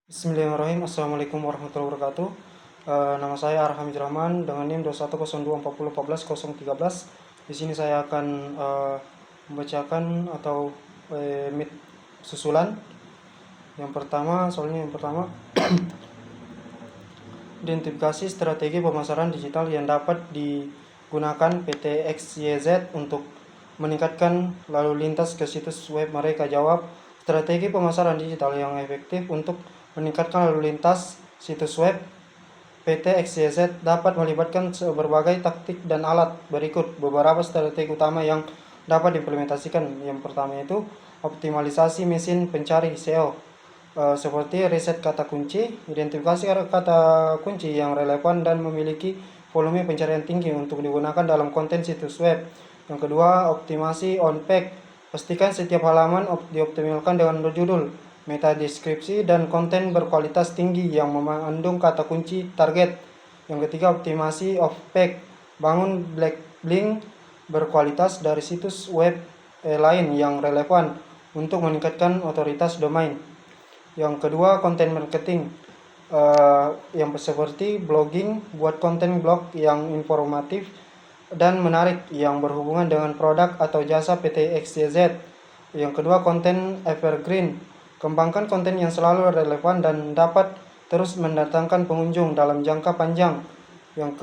Bismillahirrahmanirrahim. Assalamualaikum warahmatullahi wabarakatuh. Nama saya Arham Rahman dengan NIM 2102401413. Di sini saya akan membacakan atau mit susulan. Yang pertama, identifikasi strategi pemasaran digital yang dapat digunakan PT XYZ untuk meningkatkan lalu lintas ke situs web mereka. Jawab, strategi pemasaran digital yang efektif untuk meningkatkan lalu lintas situs web PT XYZ dapat melibatkan berbagai taktik dan alat. Berikut beberapa strategi utama yang dapat diimplementasikan. Yang pertama itu optimalisasi mesin pencari SEO, seperti riset kata kunci, identifikasi kata kunci yang relevan dan memiliki volume pencarian tinggi untuk digunakan dalam konten situs web. Yang kedua, optimasi on page, pastikan setiap halaman dioptimalkan dengan judul, meta deskripsi, dan konten berkualitas tinggi yang mengandung kata kunci target. Yang ketiga, optimasi off page, bangun backlink berkualitas dari situs web lain yang relevan untuk meningkatkan otoritas domain. Yang kedua, konten marketing, yang seperti blogging, buat konten blog yang informatif dan menarik yang berhubungan dengan produk atau jasa PT XYZ. Yang kedua, konten evergreen, kembangkan konten yang selalu relevan dan dapat terus mendatangkan pengunjung dalam jangka panjang. Yang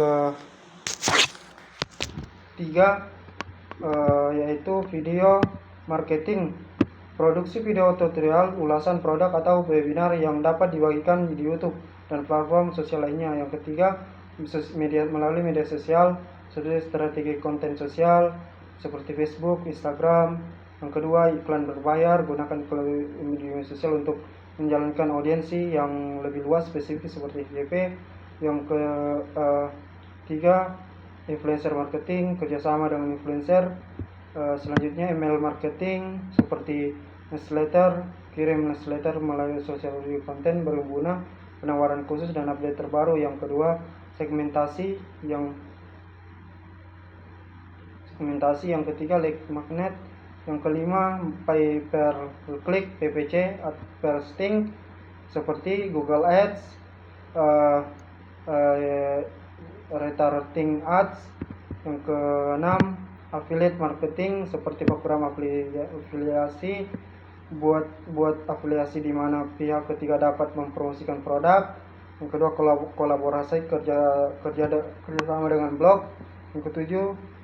ketiga, yaitu video marketing, produksi video tutorial, ulasan produk atau webinar yang dapat dibagikan di YouTube dan platform sosial lainnya. Yang ketiga, melalui media sosial, strategi konten sosial seperti Facebook, Instagram. Yang kedua, iklan berbayar, gunakan media sosial untuk menjalankan audiensi yang lebih luas spesifik seperti FYP. Yang ketiga, influencer marketing, kerjasama dengan influencer. Selanjutnya, email marketing seperti newsletter, kirim newsletter melalui sosial media konten berguna, penawaran khusus dan update terbaru. Yang kedua, segmentasi. Yang ketiga, lead magnet. Yang kelima, pay per click PPC per listing seperti Google Ads, retargeting ads. Yang keenam, affiliate marketing seperti program afiliasi, buat afiliasi di mana pihak ketiga dapat mempromosikan produk. Yang kedua, kolaborasi kerjasama dengan blog. Yang ketujuh,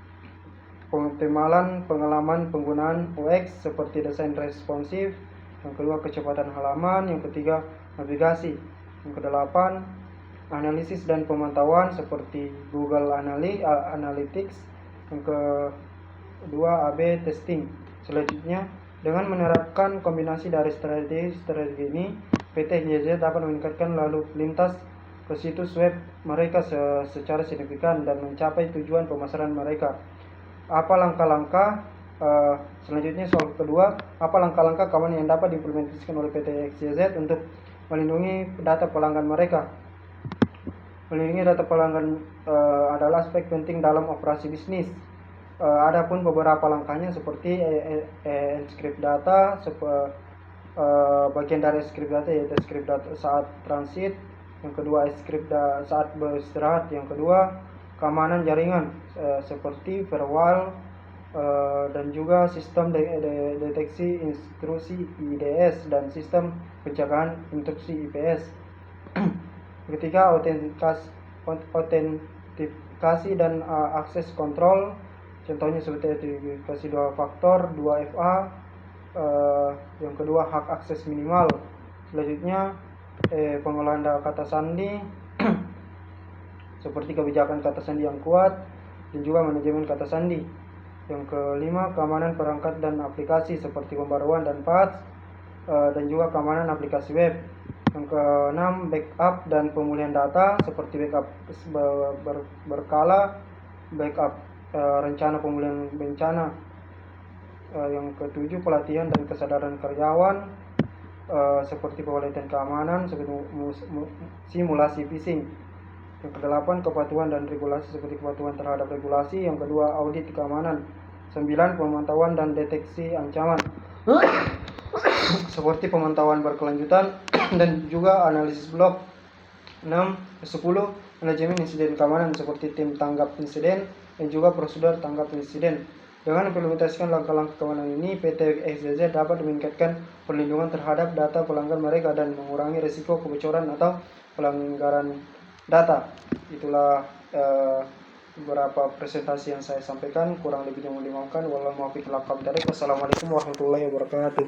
pengoptimalan pengalaman penggunaan UX seperti desain responsif. Yang kedua, kecepatan halaman. Yang ketiga, navigasi. Yang kedelapan, analisis dan pemantauan seperti Google Analytics. Yang kedua, AB testing. Selanjutnya, dengan menerapkan kombinasi dari strategi ini, PT XYZ dapat meningkatkan lalu lintas ke situs web mereka secara signifikan dan mencapai tujuan pemasaran mereka. Apa langkah-langkah selanjutnya, soal kedua, apa langkah-langkah keamanan yang dapat diimplementasikan oleh PT XYZ untuk melindungi data pelanggan mereka? Melindungi data pelanggan adalah aspek penting dalam operasi bisnis. Adapun beberapa langkahnya seperti encrypt data, bagian dari script data yaitu script data saat transit. Yang kedua, script saat beristirahat. Yang kedua, keamanan jaringan seperti firewall dan juga sistem deteksi intrusi IDS dan sistem pencegahan intrusi IPS. Ketiga, autentikasi dan akses kontrol, contohnya seperti autentikasi 2 faktor, 2FA. Yang kedua, hak akses minimal. Selanjutnya, pengolahan kata sandi seperti kebijakan kata sandi yang kuat dan juga manajemen kata sandi. Yang kelima, keamanan perangkat dan aplikasi seperti pembaruan dan patch dan juga keamanan aplikasi web. Yang keenam, backup dan pemulihan data seperti backup berkala, backup rencana pemulihan bencana. Yang ketujuh, pelatihan dan kesadaran karyawan seperti penelitian keamanan seperti simulasi phishing. Yang kedelapan, kepatuhan dan regulasi seperti kepatuhan terhadap regulasi. Yang kedua, audit keamanan. 9, pemantauan dan deteksi ancaman seperti pemantauan berkelanjutan, dan juga analisis blok. 6. 10. Manajemen insiden keamanan seperti tim tanggap insiden dan juga prosedur tanggap insiden. Dengan implementasikan langkah-langkah keamanan ini, PT XYZ dapat meningkatkan perlindungan terhadap data pelanggan mereka dan mengurangi risiko kebocoran atau pelanggaran data. Itulah beberapa presentasi yang saya sampaikan, kurang lebihnya mohon dimaafkan. Wassalamualaikum warahmatullahi wabarakatuh.